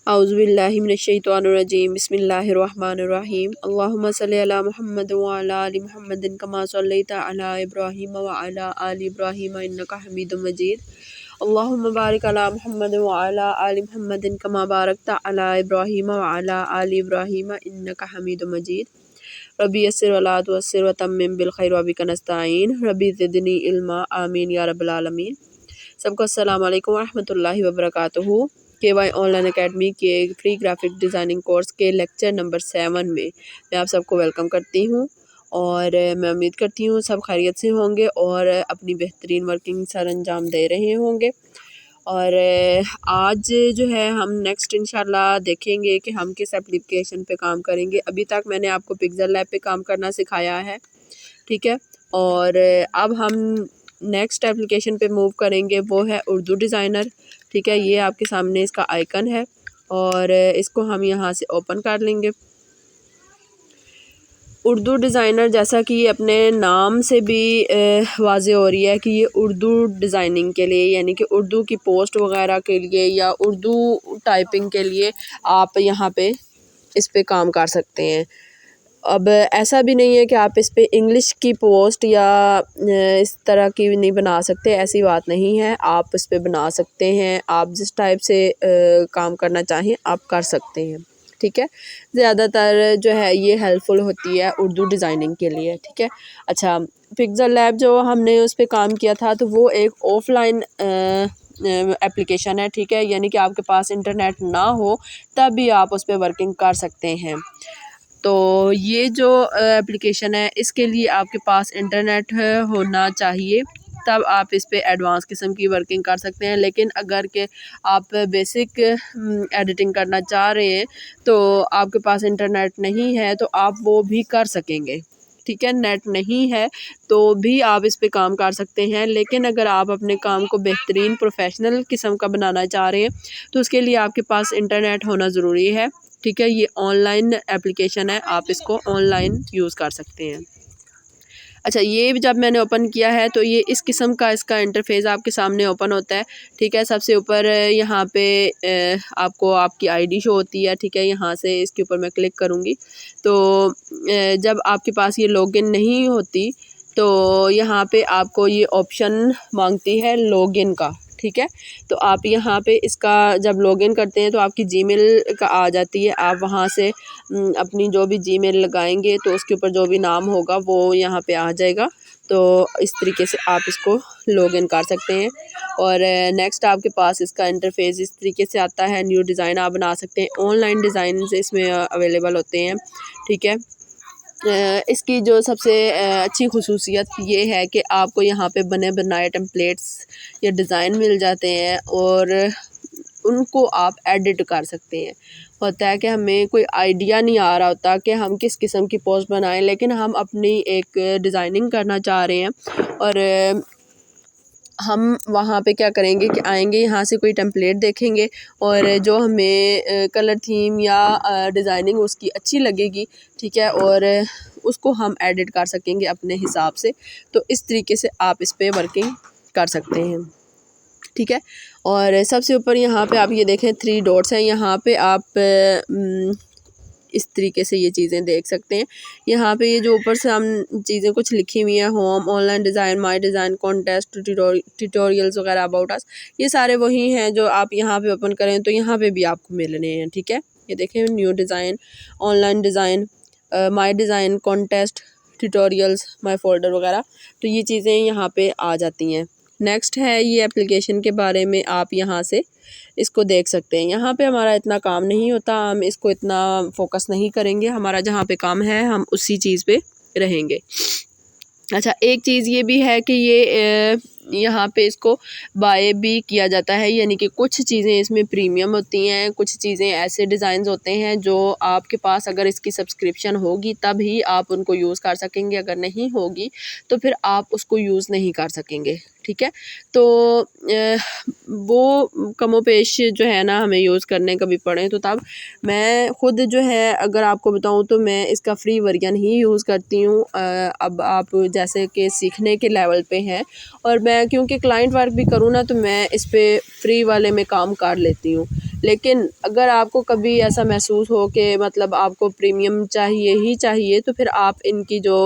औज़ुबिल्लाहि मिनश्शैतानिर्रजीम बिस्मिल्लाहिर्रहमानिर्रहीम अल्लाहुम्मा सल्लि अला मुहम्मद व अला आलि मुहम्मदिन कमा सल्लैता अला इब्राहीम व अला आलि इब्राहीम इन्नका हमीदुम मजीद अल्लाहुम्मा बारिक अला मुहम्मद व अला आलि मुहम्मदिन कमा बारकता अला इब्राहीम व अला आलि इब्राहीम इन्नका हमीदुम मजीद रब्बी यस्सिर वला तुअस्सिर व तम्मिम बिल खैर व बिका नस्ताईन रब्बी ज़िदनी इल्मा आमीन या रब्बल आलमीन। सबको अस्सलाम वालेकुम व रहमतुल्लाहि व बरकातुहू। KY ऑनलाइन एकेडमी के फ्री ग्राफिक डिज़ाइनिंग कोर्स के लेक्चर नंबर 7 में मैं आप सबको वेलकम करती हूँ और मैं उम्मीद करती हूँ सब खैरियत से होंगे और अपनी बेहतरीन वर्किंग सर अंजाम दे रहे होंगे। और आज जो है हम नेक्स्ट इंशाल्लाह देखेंगे कि हम किस एप्लीकेशन पे काम करेंगे। अभी तक मैंने आपको पिक्सेल लैब पे काम करना सिखाया है, ठीक है। और अब हम नेक्स्ट एप्लीकेशन पे मूव करेंगे, वो है उर्दू डिज़ाइनर, ठीक है। ये आपके सामने इसका आइकन है और इसको हम यहाँ से ओपन कर लेंगे। उर्दू डिज़ाइनर जैसा कि ये अपने नाम से भी वाज़े हो रही है कि ये उर्दू डिज़ाइनिंग के लिए, यानी कि उर्दू की पोस्ट वगैरह के लिए या उर्दू टाइपिंग के लिए आप यहाँ पे इस पे काम कर सकते हैं। अब ऐसा भी नहीं है कि आप इस पे इंग्लिश की पोस्ट या इस तरह की भी नहीं बना सकते, ऐसी बात नहीं है। आप इस पे बना सकते हैं, आप जिस टाइप से काम करना चाहें आप कर सकते हैं, ठीक है। ज़्यादातर जो है ये हेल्पफुल होती है उर्दू डिज़ाइनिंग के लिए, ठीक है। अच्छा, पिक्सेल लैब जो हमने उस पर काम किया था तो वो एक ऑफलाइन एप्लीकेशन है, ठीक है। यानी कि आपके पास इंटरनेट ना हो तब भी आप उस पर वर्किंग कर सकते हैं। तो ये जो एप्लीकेशन है इसके लिए आपके पास इंटरनेट होना चाहिए, तब आप इस पे एडवांस किस्म की वर्किंग कर सकते हैं। लेकिन अगर के आप बेसिक एडिटिंग करना चाह रहे हैं तो आपके पास इंटरनेट नहीं है तो आप वो भी कर सकेंगे, ठीक है। नेट नहीं है तो भी आप इस पे काम कर सकते हैं। लेकिन अगर आप अपने काम को बेहतरीन प्रोफेशनल किस्म का बनाना चाह रहे हैं तो उसके लिए आपके पास इंटरनेट होना ज़रूरी है, ठीक है। ये ऑनलाइन एप्लीकेशन है, आप इसको ऑनलाइन यूज़ कर सकते हैं। अच्छा, ये भी जब मैंने ओपन किया है तो ये इस किस्म का इसका इंटरफेस आपके सामने ओपन होता है, ठीक है। सबसे ऊपर यहाँ पे आपको आपकी आईडी शो होती है, ठीक है। यहाँ से इसके ऊपर मैं क्लिक करूँगी तो जब आपके पास ये लॉगिन नहीं होती तो यहाँ पे आपको ये ऑप्शन मांगती है लॉगिन का, ठीक है। तो आप यहाँ पे इसका जब लॉगिन करते हैं तो आपकी जीमेल का आ जाती है, आप वहाँ से अपनी जो भी जीमेल लगाएंगे तो उसके ऊपर जो भी नाम होगा वो यहाँ पे आ जाएगा। तो इस तरीके से आप इसको लॉगिन कर सकते हैं। और नेक्स्ट आपके पास इसका इंटरफेस इस तरीके से आता है। न्यू डिज़ाइन आप बना सकते हैं, ऑनलाइन डिज़ाइन इसमें अवेलेबल होते हैं, ठीक है। इसकी जो सबसे अच्छी खुसूसियत ये है कि आपको यहाँ पे बने बनाए टेम्पलेट्स या डिज़ाइन मिल जाते हैं और उनको आप एडिट कर सकते हैं। होता है कि हमें कोई आइडिया नहीं आ रहा होता कि हम किस किस्म की पोस्ट बनाएं, लेकिन हम अपनी एक डिज़ाइनिंग करना चाह रहे हैं और हम वहाँ पे क्या करेंगे कि आएंगे यहाँ से कोई टेम्पलेट देखेंगे और जो हमें कलर थीम या डिज़ाइनिंग उसकी अच्छी लगेगी, ठीक है, और उसको हम एडिट कर सकेंगे अपने हिसाब से। तो इस तरीके से आप इस पे वर्किंग कर सकते हैं, ठीक है। और सबसे ऊपर यहाँ पे आप ये देखें 3 डॉट्स हैं, यहाँ पे आप इस तरीके से ये चीज़ें देख सकते हैं। यहाँ पे ये जो ऊपर से हम चीज़ें कुछ लिखी हुई हैं, home, online design, my design, contest, tutorials वगैरह, अबाउट अस, ये सारे वही हैं जो आप यहाँ पे ओपन करें तो यहाँ पे भी आपको मिलने हैं, ठीक है। ये देखें new design, online design, my design, contest, tutorials, my folder वगैरह, तो ये चीज़ें यहाँ पे आ जाती हैं। नेक्स्ट है ये एप्लीकेशन के बारे में, आप यहाँ से इसको देख सकते हैं। यहाँ पे हमारा इतना काम नहीं होता, हम इसको इतना फोकस नहीं करेंगे, हमारा जहाँ पे काम है हम उसी चीज़ पे रहेंगे। अच्छा, एक चीज़ ये भी है कि ये यहाँ पे इसको बाय भी किया जाता है, यानी कि कुछ चीज़ें इसमें प्रीमियम होती हैं, कुछ चीज़ें ऐसे डिज़ाइंस होते हैं जो आपके पास अगर इसकी सब्सक्रिप्शन होगी तब ही आप उनको यूज़ कर सकेंगे, अगर नहीं होगी तो फिर आप उसको यूज़ नहीं कर सकेंगे, ठीक है। तो वो कमोपेश जो है ना हमें यूज़ करने कभी पड़े तो तब मैं ख़ुद जो है अगर आपको बताऊं तो मैं इसका फ्री वर्जन ही यूज़ करती हूँ। अब आप जैसे कि सीखने के लेवल पे हैं और मैं क्योंकि क्लाइंट वर्क भी करूँ ना तो मैं इस पे फ्री वाले में काम कर लेती हूँ। लेकिन अगर आपको कभी ऐसा महसूस हो कि मतलब आपको प्रीमियम चाहिए ही चाहिए, तो फिर आप इनकी जो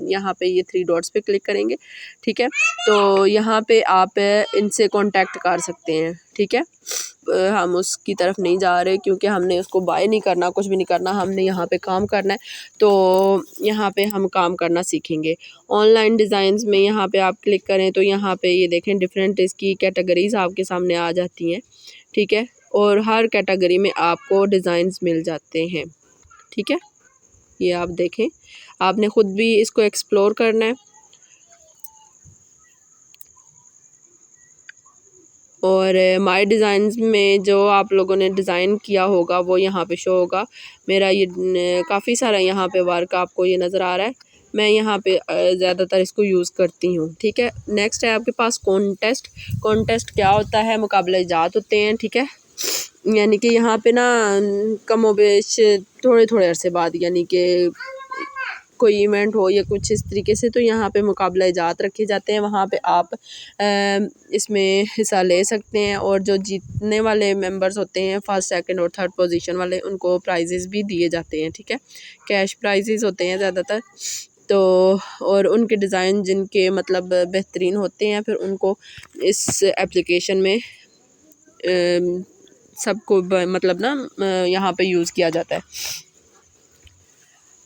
यहाँ पे ये 3 डॉट्स पे क्लिक करेंगे, ठीक है। तो यहाँ पे आप इनसे कांटेक्ट कर सकते हैं, ठीक है। हम उसकी तरफ नहीं जा रहे क्योंकि हमने उसको बाय नहीं करना, कुछ भी नहीं करना, हमने यहाँ पे काम करना है। तो यहाँ पे हम काम करना सीखेंगे। ऑनलाइन डिज़ाइंस में यहाँ पे आप क्लिक करें तो यहाँ पे ये देखें डिफरेंट इसकी कैटेगरीज आपके सामने आ जाती हैं, ठीक है। और हर कैटेगरी में आपको डिज़ाइंस मिल जाते हैं, ठीक है। ये आप देखें, आपने ख़ुद भी इसको एक्सप्लोर करना है। और माय डिज़ाइंस में जो आप लोगों ने डिज़ाइन किया होगा वो यहाँ पे शो होगा। मेरा ये काफ़ी सारा यहाँ पे वर्क आपको ये नज़र आ रहा है। मैं यहाँ पे ज़्यादातर इसको यूज़ करती हूँ, ठीक है। नेक्स्ट है आपके पास कॉन्टेस्ट। कॉन्टेस्ट क्या होता है? मुकाबले जात होते हैं, ठीक है। यानी कि यहाँ पे ना कमोबेश थोड़े थोड़े अरसे बाद, यानी कि कोई इवेंट हो या कुछ इस तरीके से, तो यहाँ पे मुकाबला जात रखे जाते हैं। वहाँ पे आप इसमें हिस्सा ले सकते हैं और जो जीतने वाले मेंबर्स होते हैं, फर्स्ट सेकंड और थर्ड पोजीशन वाले, उनको प्राइजेस भी दिए जाते हैं, ठीक है। कैश प्राइजेस होते हैं ज़्यादातर। तो और उनके डिज़ाइन जिनके मतलब बेहतरीन होते हैं, फिर उनको इस एप्लीकेशन में सबको मतलब ना यहाँ पे यूज़ किया जाता है।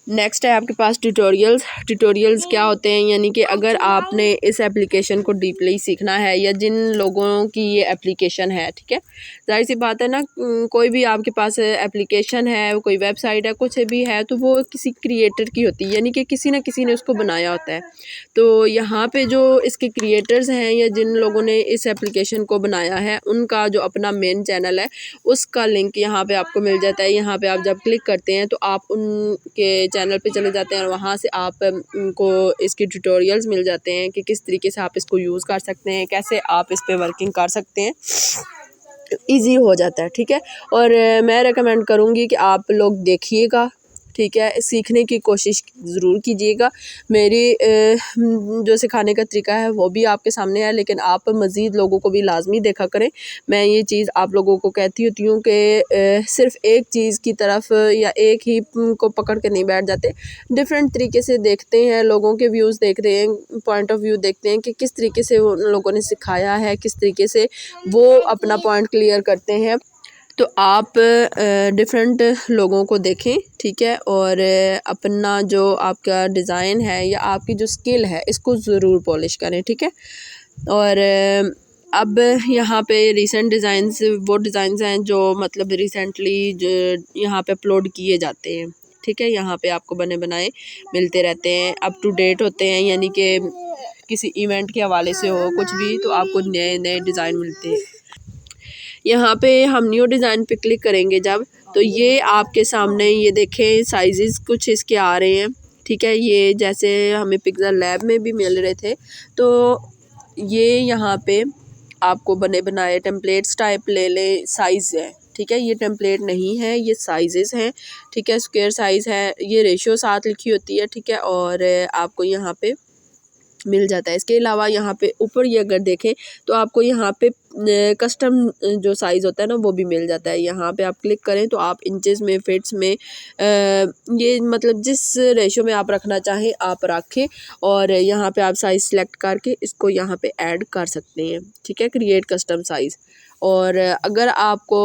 नेक्स्ट है आपके पास ट्यूटोरियल्स। ट्यूटोरियल्स क्या होते हैं? यानी कि अगर आपने इस एप्लीकेशन को डीपली सीखना है, या जिन लोगों की ये एप्लीकेशन है, ठीक है, जाहिर सी बात है ना, कोई भी आपके पास एप्लीकेशन है, कोई वेबसाइट है, कुछ भी है, तो वो किसी क्रिएटर की होती है, यानी कि किसी न किसी ने उसको बनाया होता है। तो यहाँ पे जो इसके क्रिएटर्स हैं या जिन लोगों ने इस एप्लीकेशन को बनाया है, उनका जो अपना मेन चैनल है, उसका लिंक यहाँ पे आपको मिल जाता है। यहाँ पे आप जब क्लिक करते हैं तो आप उनके चैनल पे चले जाते हैं और वहाँ से आप को इसकी ट्यूटोरियल्स मिल जाते हैं कि किस तरीके से आप इसको यूज़ कर सकते हैं, कैसे आप इस पे वर्किंग कर सकते हैं। इजी हो जाता है, ठीक है। और मैं रेकमेंड करूँगी कि आप लोग देखिएगा, ठीक है, सीखने की कोशिश ज़रूर कीजिएगा। मेरी जो सिखाने का तरीका है वो भी आपके सामने है, लेकिन आप मज़ीद लोगों को भी लाजमी देखा करें। मैं ये चीज़ आप लोगों को कहती होती हूँ कि सिर्फ़ एक चीज़ की तरफ या एक ही को पकड़ के नहीं बैठ जाते। डिफरेंट तरीके से देखते हैं, लोगों के व्यूज़ देखते हैं, पॉइंट ऑफ व्यू देखते हैं कि किस तरीके से उन लोगों ने सिखाया है, किस तरीके से वो अपना पॉइंट क्लियर करते हैं। तो आप डिफरेंट लोगों को देखें, ठीक है, और अपना जो आपका डिज़ाइन है या आपकी जो स्किल है, इसको ज़रूर पॉलिश करें, ठीक है। और अब यहाँ पे रिसेंट डिज़ाइंस वो डिज़ाइंस हैं जो मतलब रिसेंटली जो यहाँ पे अपलोड किए जाते हैं, ठीक है। यहाँ पे आपको बने बनाए मिलते रहते हैं, अप टू डेट होते हैं, यानी कि किसी इवेंट के हवाले से हो कुछ भी, तो आपको नए नए डिज़ाइन मिलते हैं। यहाँ पे हम न्यू डिज़ाइन पे क्लिक करेंगे जब, तो ये आपके सामने ये देखें साइजेस कुछ इसके आ रहे हैं, ठीक है। ये जैसे हमें पिक्सेल लैब में भी मिल रहे थे, तो ये यहाँ पे आपको बने बनाए टेम्पलेट्स टाइप ले लें, साइज़ है, ठीक है। ये टेम्पलेट नहीं है, ये साइजेस हैं, ठीक है। स्क्वायर साइज़ है, ये रेशियो साथ लिखी होती है, ठीक है। और आपको यहाँ पे मिल जाता है। इसके अलावा यहाँ पे ऊपर ये अगर देखें तो आपको यहाँ पे कस्टम जो साइज़ होता है ना, वो भी मिल जाता है। यहाँ पे आप क्लिक करें तो आप इंचेस में, फिट्स में, ये मतलब जिस रेशो में आप रखना चाहें आप रखें, और यहाँ पे आप साइज़ सेलेक्ट करके इसको यहाँ पे ऐड कर सकते हैं, ठीक है। Create custom size. और अगर आपको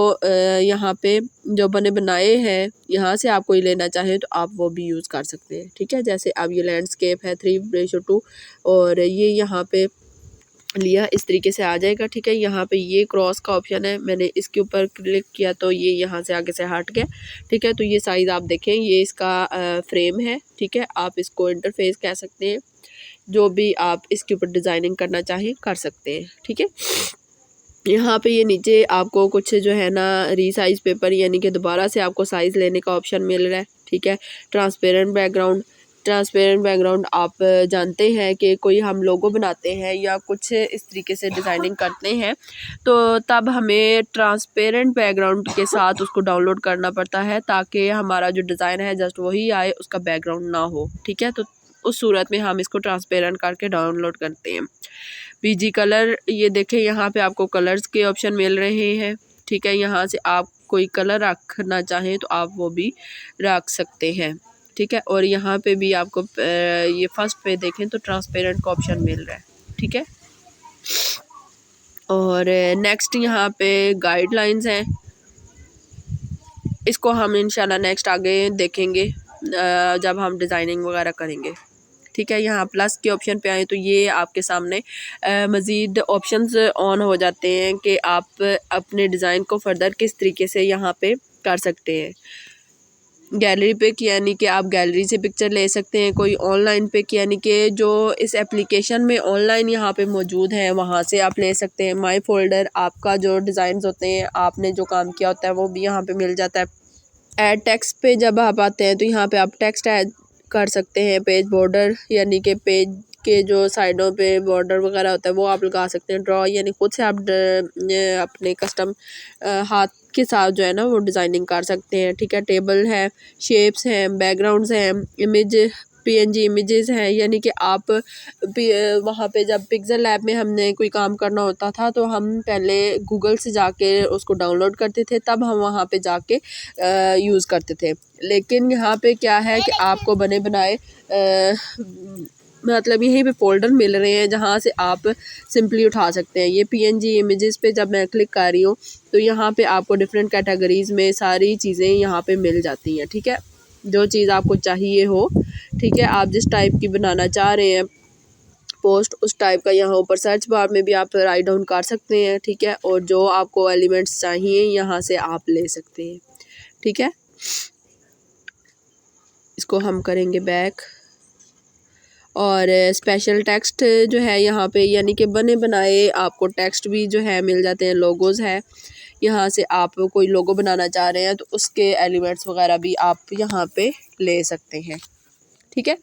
यहाँ पे जो बने बनाए हैं यहाँ से आप कोई लेना चाहें तो आप वो भी यूज़ कर सकते हैं, ठीक है। जैसे अब ये लैंडस्केप है 3:2 और ये यहाँ पे लिया, इस तरीके से आ जाएगा, ठीक है। यहाँ पे ये क्रॉस का ऑप्शन है, मैंने इसके ऊपर क्लिक किया तो ये यहाँ से आगे से हट गया, ठीक है। तो ये साइज़ आप देखें, ये इसका फ्रेम है, ठीक है। आप इसको इंटरफेस कह सकते हैं, जो भी आप इसके ऊपर डिज़ाइनिंग करना चाहें कर सकते हैं, ठीक है। यहाँ पे ये नीचे आपको कुछ जो है ना रीसाइज पेपर, यानी कि दोबारा से आपको साइज़ लेने का ऑप्शन मिल रहा है, ठीक है। Transparent background. ट्रांसपेरेंट बैकग्राउंड आप जानते हैं कि कोई हम लोगो बनाते हैं या कुछ इस तरीके से डिज़ाइनिंग करते हैं, तो तब हमें ट्रांसपेरेंट बैकग्राउंड के साथ उसको डाउनलोड करना पड़ता है, ताकि हमारा जो डिज़ाइन है जस्ट वही आए, उसका बैकग्राउंड ना हो, ठीक है। तो उस सूरत में हम इसको ट्रांसपेरेंट करके डाउनलोड करते हैं। पीजी कलर, ये देखें यहाँ पे आपको कलर्स के ऑप्शन मिल रहे हैं, ठीक है। यहाँ से आप कोई कलर रखना चाहें तो आप वो भी रख सकते हैं, ठीक है। और यहाँ पे भी आपको ये फर्स्ट पे देखें तो ट्रांसपेरेंट का ऑप्शन मिल रहा है, ठीक है। और नेक्स्ट यहाँ पे गाइडलाइंस हैं, इसको हम इंशाल्लाह नेक्स्ट आगे देखेंगे जब हम डिज़ाइनिंग वगैरह करेंगे, ठीक है। यहाँ प्लस के ऑप्शन पे आए तो ये आपके सामने मज़ीद ऑप्शंस ऑन हो जाते हैं कि आप अपने डिज़ाइन को फर्दर किस तरीके से यहाँ पे कर सकते हैं। गैलरी पिक यानी कि आप गैलरी से पिक्चर ले सकते हैं, कोई ऑनलाइन पिक यानी कि जो इस एप्लीकेशन में ऑनलाइन यहाँ पे मौजूद है वहाँ से आप ले सकते हैं। माई फोल्डर आपका जो डिज़ाइन होते हैं, आपने जो काम किया होता है वो भी यहाँ पे मिल जाता है। ऐड टेक्स्ट पे जब आप आते हैं तो यहाँ पे आप टेक्स्ट ऐड कर सकते हैं। पेज बॉर्डर यानी कि पेज के जो साइडों पे बॉर्डर वगैरह होता है वो आप लगा सकते हैं। ड्रॉ यानी खुद से आप अपने कस्टम हाथ के साथ जो है ना वो डिज़ाइनिंग कर सकते हैं, ठीक है। टेबल है, शेप्स हैं, बैकग्राउंड्स हैं, इमेज पीएनजी इमेजेस हैं, यानी कि आप वहाँ पे जब पिक्सल लैब में हमने कोई काम करना होता था तो हम पहले गूगल से जाके उसको डाउनलोड करते थे, तब हम वहाँ पे जाके यूज़ करते थे। लेकिन यहाँ पे क्या है कि आपको बने बनाए मतलब यहीं पे फ़ोल्डर मिल रहे हैं जहाँ से आप सिंपली उठा सकते हैं। ये पीएनजी इमेजेस पे जब मैं क्लिक कर रही हूँ तो यहाँ पे आपको डिफरेंट कैटेगरीज़ में सारी चीज़ें यहाँ पे मिल जाती हैं, ठीक है। जो चीज़ आपको चाहिए हो, ठीक है, आप जिस टाइप की बनाना चाह रहे हैं पोस्ट उस टाइप का यहाँ ऊपर सर्च बार में भी आप राइट डाउन कर सकते हैं, ठीक है। और जो आपको एलिमेंट्स चाहिए यहाँ से आप ले सकते हैं, ठीक है। इसको हम करेंगे बैक। और स्पेशल टेक्स्ट जो है यहाँ पे यानी कि बने बनाए आपको टेक्स्ट भी जो है मिल जाते हैं। लोगोज है, यहाँ से आप कोई लोगो बनाना चाह रहे हैं तो उसके एलिमेंट्स वगैरह भी आप यहाँ पे ले सकते हैं, ठीक है।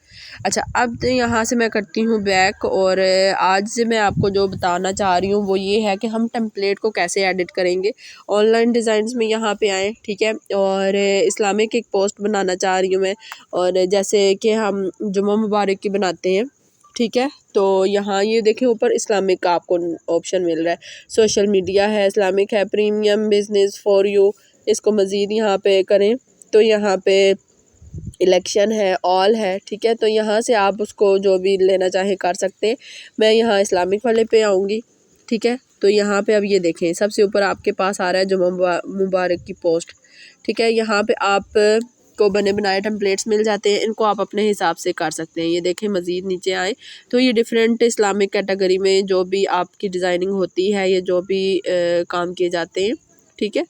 अच्छा, अब तो यहाँ से मैं करती हूँ बैक। और आज से मैं आपको जो बताना चाह रही हूँ वो ये है कि हम टेम्पलेट को कैसे एडिट करेंगे। ऑनलाइन डिज़ाइंस में यहाँ पे आएँ, ठीक है। और इस्लामिक एक पोस्ट बनाना चाह रही हूँ मैं, और जैसे कि हम जुम्मा मुबारक की बनाते हैं, ठीक है। तो यहाँ ये देखें ऊपर इस्लामिक का आपको ऑप्शन मिल रहा है। सोशल मीडिया है, इस्लामिक है, प्रीमियम बिजनेस फॉर यू, इसको मज़ीद यहाँ पे करें तो यहाँ पे इलेक्शन है, ऑल है, ठीक है। तो यहाँ से आप उसको जो भी लेना चाहें कर सकते हैं। मैं यहाँ इस्लामिक वाले पे आऊँगी, ठीक है। तो यहाँ पे अब ये देखें सबसे ऊपर आपके पास आ रहा है जुम्मा मुबारक की पोस्ट, ठीक है। यहाँ पे आप को बने बनाए टेम्पलेट्स मिल जाते हैं, इनको आप अपने हिसाब से कर सकते हैं। ये देखें मज़ीद नीचे आए तो ये डिफरेंट इस्लामिक कैटेगरी में जो भी आपकी डिज़ाइनिंग होती है, ये जो भी काम किए जाते हैं, ठीक है,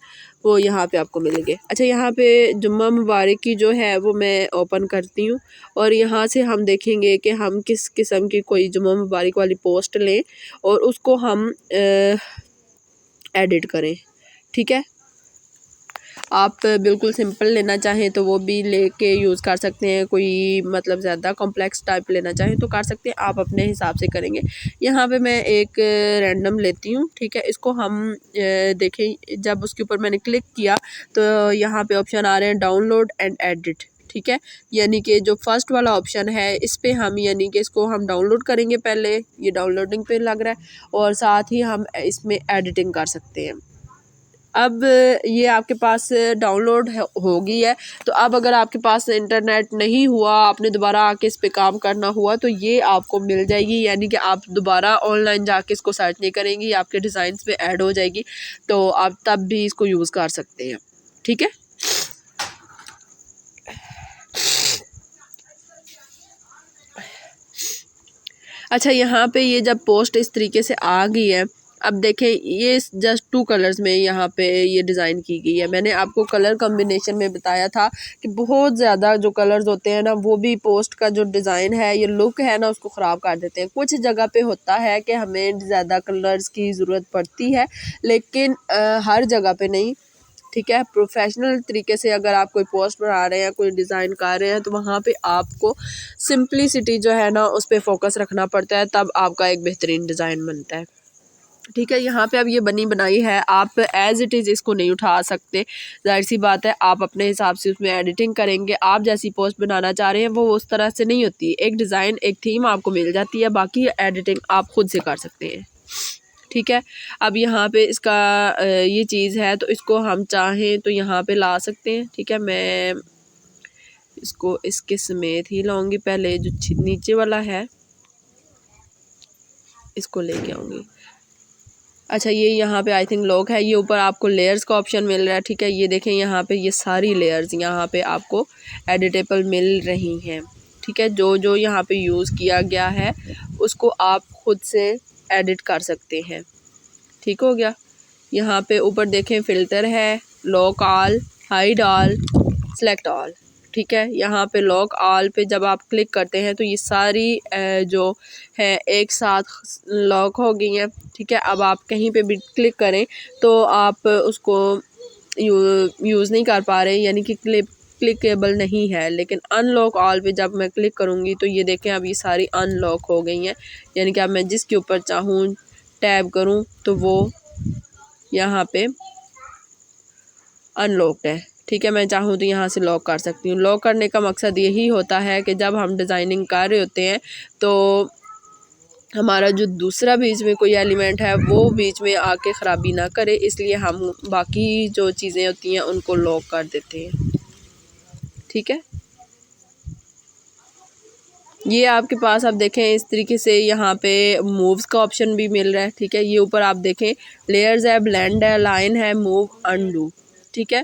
वो यहाँ पे आपको मिलेंगे। अच्छा, यहाँ पे जुम्मा मुबारक की जो है वो मैं ओपन करती हूँ और यहाँ से हम देखेंगे कि हम किस किस्म की कोई जुम्मा मुबारक वाली पोस्ट लें और उसको हम एडिट करें, ठीक है। आप बिल्कुल सिंपल लेना चाहें तो वो भी लेके यूज़ कर सकते हैं, कोई मतलब ज़्यादा कॉम्प्लेक्स टाइप लेना चाहें तो कर सकते हैं, आप अपने हिसाब से करेंगे। यहाँ पे मैं एक रैंडम लेती हूँ, ठीक है। इसको हम देखें जब उसके ऊपर मैंने क्लिक किया तो यहाँ पे ऑप्शन आ रहे हैं डाउनलोड एंड एडिट, ठीक है। यानी कि जो फर्स्ट वाला ऑप्शन है इस पे हम यानी कि इसको हम डाउनलोड करेंगे, पहले ये डाउनलोडिंग पे लग रहा है, और साथ ही हम इसमें एडिटिंग कर सकते हैं। अब ये आपके पास डाउनलोड होगी है, तो अब अगर आपके पास इंटरनेट नहीं हुआ, आपने दोबारा आके इस पे काम करना हुआ तो ये आपको मिल जाएगी, यानी कि आप दोबारा ऑनलाइन जाके इसको सर्च नहीं करेंगी, आपके डिज़ाइंस में ऐड हो जाएगी, तो आप तब भी इसको यूज़ कर सकते हैं, ठीक है। अच्छा, यहाँ पे ये जब पोस्ट इस तरीके से आ गई है, अब देखें ये जस्ट 2 कलर्स में यहाँ पे ये डिज़ाइन की गई है। मैंने आपको कलर कॉम्बिनेशन में बताया था कि बहुत ज़्यादा जो कलर्स होते हैं ना वो भी पोस्ट का जो डिज़ाइन है, ये लुक है ना, उसको ख़राब कर देते हैं। कुछ जगह पे होता है कि हमें ज़्यादा कलर्स की ज़रूरत पड़ती है, लेकिन हर जगह पे नहीं, ठीक है। प्रोफेशनल तरीके से अगर आप कोई पोस्ट बना रहे हैं, कोई डिज़ाइन कर रहे हैं, तो वहाँ पे आपको सिंपलिसिटी जो है ना उस पर फोकस रखना पड़ता है, तब आपका एक बेहतरीन डिज़ाइन बनता है, ठीक है। यहाँ पे अब ये बनी बनाई है, आप एज इट इज़ इसको नहीं उठा सकते, जाहिर सी बात है। आप अपने हिसाब से उसमें एडिटिंग करेंगे, आप जैसी पोस्ट बनाना चाह रहे हैं वो उस तरह से नहीं होती। एक डिज़ाइन, एक थीम आपको मिल जाती है, बाकी एडिटिंग आप खुद से कर सकते हैं, ठीक है। अब यहाँ पे इसका ये चीज़ है तो इसको हम चाहें तो यहाँ पे ला सकते हैं। ठीक है, मैं इसको इसके समेत ही लाऊंगी। पहले जो नीचे वाला है इसको लेके आऊँगी। अच्छा, ये यहाँ पे आई थिंक लॉक है। ये ऊपर आपको लेयर्स का ऑप्शन मिल रहा है। ठीक है, ये देखें यहाँ पे ये सारी लेयर्स यहाँ पे आपको एडिटेबल मिल रही हैं। ठीक है, जो जो यहाँ पे यूज़ किया गया है उसको आप खुद से एडिट कर सकते हैं। ठीक हो गया। यहाँ पे ऊपर देखें फ़िल्टर है, lock all, hide all, select all. ठीक है, यहाँ पे लॉक ऑल पे जब आप क्लिक करते हैं तो ये सारी जो है एक साथ लॉक हो गई हैं। ठीक है, अब आप कहीं पे भी क्लिक करें तो आप उसको यूज़ नहीं कर पा रहे, यानी कि क्लिकेबल नहीं है। लेकिन अनलॉक ऑल पे जब मैं क्लिक करूँगी तो ये देखें अब ये सारी अनलॉक हो गई हैं, यानी कि अब मैं जिसके ऊपर चाहूँ टैब करूँ तो वो यहाँ पे अनलॉक्ड है। ठीक है, मैं चाहूँ तो यहाँ से लॉक कर सकती हूँ। लॉक करने का मकसद यही होता है कि जब हम डिज़ाइनिंग कर रहे होते हैं तो हमारा जो दूसरा बीच में कोई एलिमेंट है वो बीच में आके ख़राबी ना करे, इसलिए हम बाकी जो चीज़ें होती हैं उनको लॉक कर देते हैं। ठीक है, ये आपके पास आप देखें इस तरीके से यहाँ पे मूव्स का ऑप्शन भी मिल रहा है। ठीक है, ये ऊपर आप देखें लेयर्स है, ब्लेंड है, लाइन है, मूव, अनडू। ठीक है,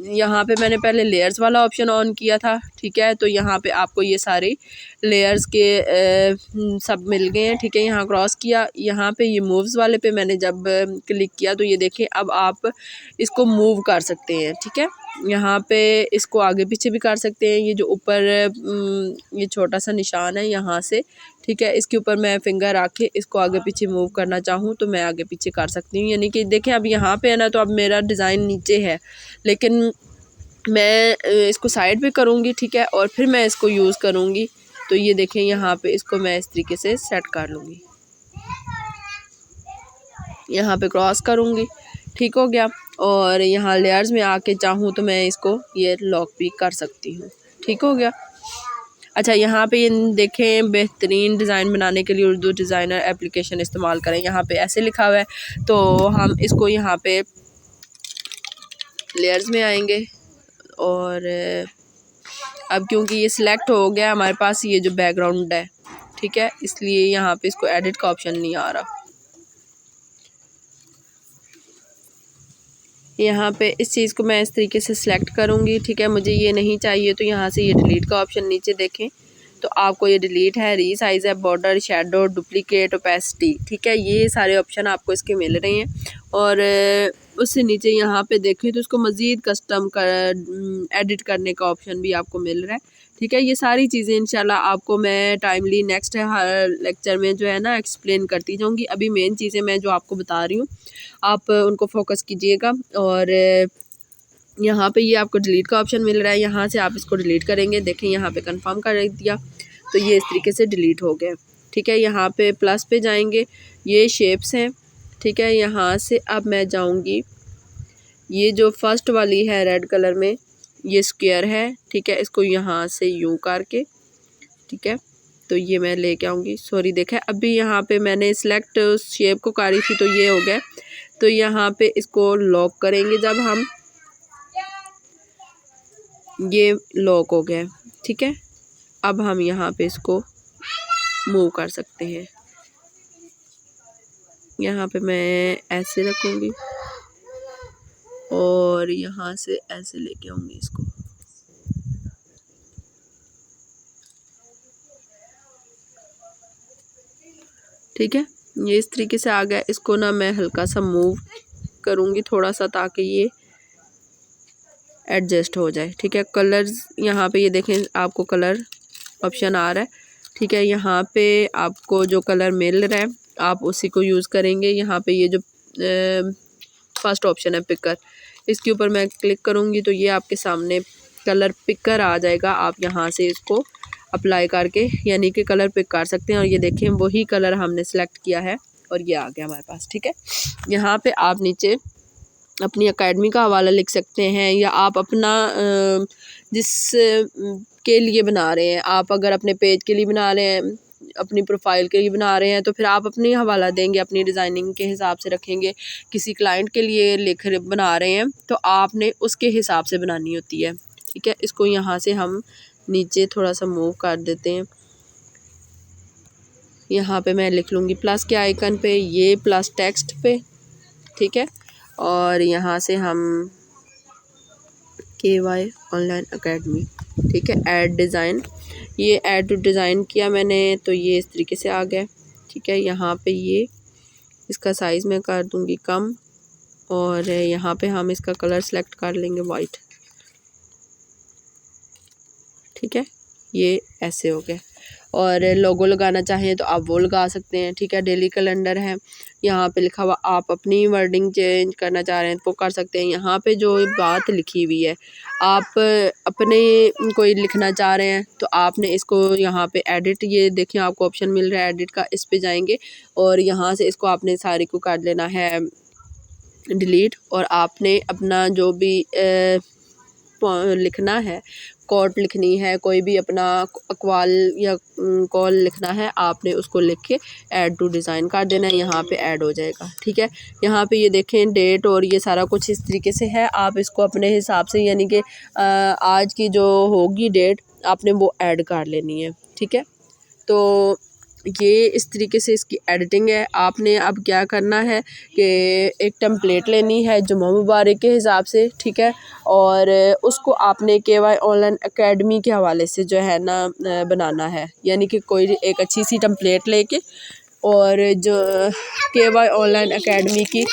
यहाँ पे मैंने पहले लेयर्स वाला ऑप्शन ऑन किया था। ठीक है, तो यहाँ पे आपको ये सारे लेयर्स के सब मिल गए हैं। ठीक है, यहाँ क्रॉस किया, यहाँ पे ये मूव्स वाले पे मैंने जब क्लिक किया तो ये देखें अब आप इसको मूव कर सकते हैं। ठीक है, यहाँ पे इसको आगे पीछे भी कर सकते हैं। ये जो ऊपर ये छोटा सा निशान है यहाँ से, ठीक है, इसके ऊपर मैं फिंगर रख के इसको आगे पीछे मूव करना चाहूँ तो मैं आगे पीछे कर सकती हूँ। यानी कि देखें अब यहाँ पे है ना, तो अब मेरा डिज़ाइन नीचे है लेकिन मैं इसको साइड पे करूँगी। ठीक है, और फिर मैं इसको यूज़ करूँगी तो ये देखें यहाँ पे इसको मैं इस तरीके से सेट कर लूँगी, यहाँ पे क्रॉस करूँगी। ठीक हो गया, और यहाँ लेयर्स में आके चाहूँ तो मैं इसको ये लॉक भी कर सकती हूँ। ठीक हो गया। अच्छा, यहाँ पे ये देखें बेहतरीन डिज़ाइन बनाने के लिए उर्दू डिज़ाइनर एप्लीकेशन इस्तेमाल करें। यहाँ पे ऐसे लिखा हुआ है तो हम इसको यहाँ पे लेयर्स में आएंगे और अब क्योंकि ये सिलेक्ट हो गया हमारे पास ये जो बैकग्राउंड है, ठीक है, इसलिए यहाँ पे इसको एडिट का ऑप्शन नहीं आ रहा। यहाँ पे इस चीज़ को मैं इस तरीके से सिलेक्ट करूँगी। ठीक है, मुझे ये नहीं चाहिए तो यहाँ से ये डिलीट का ऑप्शन नीचे देखें तो आपको ये डिलीट है, रीसाइज है, बॉर्डर, शेडो, डुप्लीकेट, ओपेसिटी। ठीक है, ये सारे ऑप्शन आपको इसके मिल रहे हैं। और उससे नीचे यहाँ पे देखें तो इसको मज़ीद कस्टम कर एडिट करने का ऑप्शन भी आपको मिल रहा है। ठीक है, ये सारी चीज़ें इंशाल्लाह आपको मैं टाइमली नेक्स्ट हर लेक्चर में जो है ना एक्सप्लेन करती जाऊँगी। अभी मेन चीज़ें मैं जो आपको बता रही हूँ आप उनको फोकस कीजिएगा। और यहाँ पे ये आपको डिलीट का ऑप्शन मिल रहा है, यहाँ से आप इसको डिलीट करेंगे। देखें यहाँ पे कंफर्म कर दिया तो ये इस तरीके से डिलीट हो गया। ठीक है, यहाँ पे प्लस पे जाएंगे, ये शेप्स हैं। ठीक है, यहाँ से अब मैं जाऊँगी, ये जो फर्स्ट वाली है रेड कलर में ये स्क्वायर है। ठीक है, इसको यहाँ से यूँ करके, ठीक है, तो ये मैं लेके आऊँगी। सॉरी, देखें अभी यहाँ पे मैंने सिलेक्ट शेप को करी थी तो ये हो गया। तो यहाँ पे इसको लॉक करेंगे जब हम, ये लॉक हो गया। ठीक है, अब हम यहाँ पे इसको मूव कर सकते हैं। यहाँ पे मैं ऐसे रखूँगी और यहाँ से ऐसे लेके आऊँगी इसको। ठीक है, ये इस तरीके से आ गया। इसको ना मैं हल्का सा मूव करूँगी थोड़ा सा ताकि ये एडजस्ट हो जाए। ठीक है, कलर्स यहाँ पे ये देखें आपको कलर ऑप्शन आ रहा है। ठीक है, यहाँ पे आपको जो कलर मिल रहा है आप उसी को यूज़ करेंगे। यहाँ पे ये जो फर्स्ट ऑप्शन है पिकर, इसके ऊपर मैं क्लिक करूँगी तो ये आपके सामने कलर पिकर आ जाएगा। आप यहाँ से इसको अप्लाई करके यानी कि कलर पिक कर सकते हैं। और ये देखें वही कलर हमने सेलेक्ट किया है और ये आ गया हमारे पास। ठीक है, यहाँ पे आप नीचे अपनी एकेडमी का हवाला लिख सकते हैं या आप अपना जिस के लिए बना रहे हैं, आप अगर अपने पेज के लिए बना रहे हैं, अपनी प्रोफाइल के लिए बना रहे हैं तो फिर आप अपनी हवाला देंगे, अपनी डिज़ाइनिंग के हिसाब से रखेंगे। किसी क्लाइंट के लिए लिख बना रहे हैं तो आपने उसके हिसाब से बनानी होती है, ठीक है। इसको यहाँ से हम नीचे थोड़ा सा मूव कर देते हैं। यहाँ पे मैं लिख लूँगी प्लस के आइकन पे, ये प्लस टेक्स्ट पे, ठीक है। और यहाँ से हम KY ऑनलाइन अकेडमी, ठीक है। ऐड डिज़ाइन, ये ऐड टू डिज़ाइन किया मैंने तो ये इस तरीके से आ गया, ठीक है। यहाँ पे ये इसका साइज़ मैं कर दूँगी कम और यहाँ पे हम इसका कलर सेलेक्ट कर लेंगे वाइट, ठीक है। ये ऐसे हो गया। और लोगो लगाना चाहें तो आप वो लगा सकते हैं, ठीक है। डेली कैलेंडर है, यहाँ पे लिखा हुआ, आप अपनी वर्डिंग चेंज करना चाह रहे हैं तो वो कर सकते हैं। यहाँ पे जो बात लिखी हुई है आप अपने कोई लिखना चाह रहे हैं तो आपने इसको यहाँ पे एडिट, ये देखिए आपको ऑप्शन मिल रहा है एडिट का, इस पे जाएंगे और यहाँ से इसको आपने सारी को कर लेना है डिलीट। और आपने अपना जो भी लिखना है, कोट लिखनी है, कोई भी अपना अकवाल या कॉल लिखना है, आपने उसको लिख के ऐड टू डिज़ाइन कर देना है, यहाँ पे ऐड हो जाएगा, ठीक है। यहाँ पे ये देखें डेट और ये सारा कुछ इस तरीके से है। आप इसको अपने हिसाब से, यानी कि आज की जो होगी डेट आपने वो ऐड कर लेनी है, ठीक है। तो ये इस तरीके से इसकी एडिटिंग है। आपने अब क्या करना है कि एक टेम्पलेट लेनी है जुम्मा मुबारक के हिसाब से, ठीक है। और उसको आपने KY ऑनलाइन अकेडमी के हवाले से जो है ना बनाना है, यानी कि कोई एक अच्छी सी टेम्पलेट लेके और जो KY ऑनलाइन अकेडमी की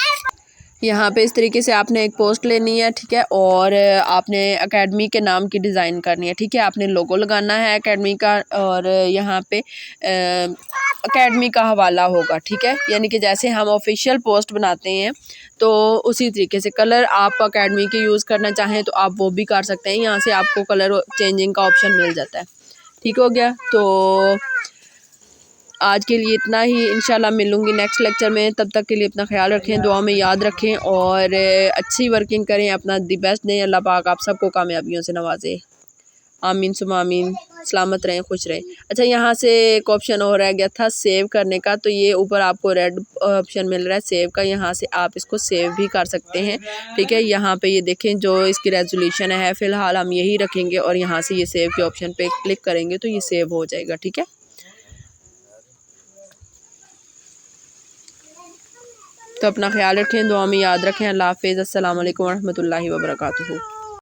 यहाँ पे इस तरीके से आपने एक पोस्ट लेनी है, ठीक है। और आपने एकेडमी के नाम की डिज़ाइन करनी है, ठीक है। आपने लोगो लगाना है एकेडमी का और यहाँ पे एकेडमी का हवाला होगा, ठीक है। यानी कि जैसे हम ऑफिशियल पोस्ट बनाते हैं तो उसी तरीके से कलर आप एकेडमी के यूज़ करना चाहें तो आप वो भी कर सकते हैं। यहाँ से आपको कलर चेंजिंग का ऑप्शन मिल जाता है, ठीक हो गया। तो आज के लिए इतना ही, इंशाल्लाह मिलूँगी नेक्स्ट लेक्चर में। तब तक के लिए अपना ख्याल रखें, दुआ में याद रखें और अच्छी वर्किंग करें, अपना दी बेस्ट दें। अल्लाह पाक आप सबको कामयाबियों से नवाजे, आमीन सुमा आमीन। सलामत रहें, खुश रहें। अच्छा, यहाँ से एक ऑप्शन और रह गया था सेव करने का, तो ये ऊपर आपको रेड ऑप्शन मिल रहा है सेव का, यहाँ से आप इसको सेव भी कर सकते हैं, ठीक है। यहाँ पे ये देखें जो इसकी रेजोल्यूशन है फ़िलहाल हम यही रखेंगे और यहाँ से ये सेव के ऑप्शन पे क्लिक करेंगे तो ये सेव हो जाएगा, ठीक है। तो अपना ख्याल रखें, दुआ में याद रखें। अल्लाह हाफ़िज़। अस्सलाम वालेकुम वरहमतुल्लाहि वबरकातुहू।